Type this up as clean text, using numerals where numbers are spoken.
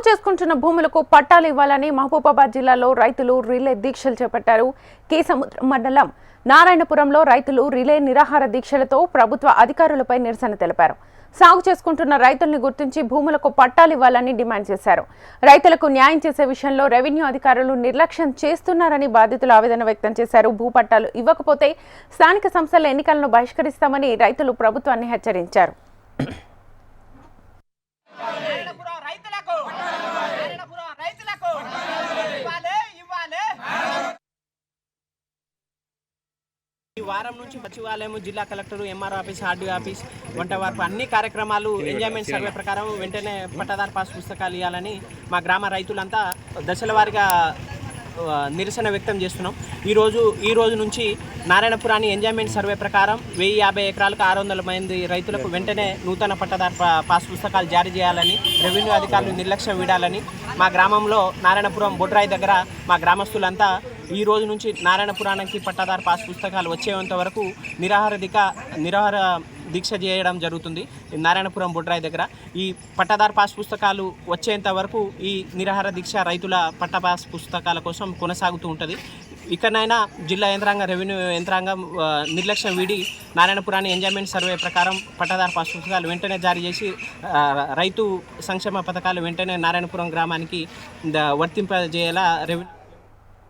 చేసుకుంటున్న భూములకు పట్టాలు ఇవ్వాలని మహబూబాబాద్ జిల్లాలో రైతులు రిలే దీక్షలు చేపట్టారు. కేసముద్రం మండలం నారాయణపురంలో రైతులు రిలే నిరాహార దీక్షలతో ప్రభుత్వ అధికారులపై నిరసన తెలిపారు. సాగు చేసుకుంటున్న రైతుల్ని గుర్తించి భూములకు పట్టాలు ఇవ్వాలని డిమాండ్ చేశారు. రైతులకు న్యాయం చేసే విషయంలో రెవెన్యూ అధికారులు నిర్లక్ష్యం చేస్తున్నారని బాధితులు ఆవేదన వ్యక్తం చేశారు. భూపట్టాలు ఇవ్వకపోతే స్థానిక సంస్థల ఎన్నికలను బహిష్కరిస్తామని రైతులు ప్రభుత్వాన్ని హెచ్చరించారు. ఈ వారం నుంచి సచివాలయం, జిల్లా collector, MRO office, RDO office వంట వరకు అన్ని కార్యక్రమాలు ఎంజాయ్మెంట్ సర్వే ప్రకారం వెంటనే పట్టాదారు పాస్ పుస్తకాలు ఇవ్వాలని మా గ్రామ రైతులంతా దశల వారీగా నిరసన వ్యక్తం చేస్తున్నాం. ఈ రోజు నుంచి నారాయణపురాన్ని ఎంజాయ్మెంట్ సర్వే ప్రకారం 1050 ఎకరాలకు 600 మంది రైతులకు వెంటనే నూతన పట్టాదారు పాస్ పుస్తకాలు జారీ చేయాలని, రెవెన్యూ అధికారులు నిర్లక్ష్యం వీడాలని మా గ్రామంలో నారాయణపురం బొడ్రాయి దగ్గర మా గ్రామస్తులంతా ఈ రోజు నుంచి నారాయణపురానికి పట్టాదారు పాస్ పుస్తకాలు వచ్చేంత వరకు నిరాహార దీక్ష చేయడం జరుగుతుంది. నారాయణపురం బొడ్రాయి దగ్గర ఈ పట్టాదారు పాస్ పుస్తకాలు వచ్చేంత వరకు ఈ నిరాహార దీక్ష రైతుల పట్టా పాస్ పుస్తకాల కోసం కొనసాగుతూ ఉంటుంది. ఇకనైనా జిల్లా యంత్రాంగం, రెవెన్యూ యంత్రాంగం నిర్లక్ష్యం వీడి నారాయణపురాన్ని ఎంజాయ్మెంట్ సర్వే ప్రకారం పట్టాదారు పాస్ పుస్తకాలు వెంటనే జారీ చేసి రైతు సంక్షేమ పథకాలు వెంటనే నారాయణపురం గ్రామానికి వర్తింపజేయాలా రెవెన్యూ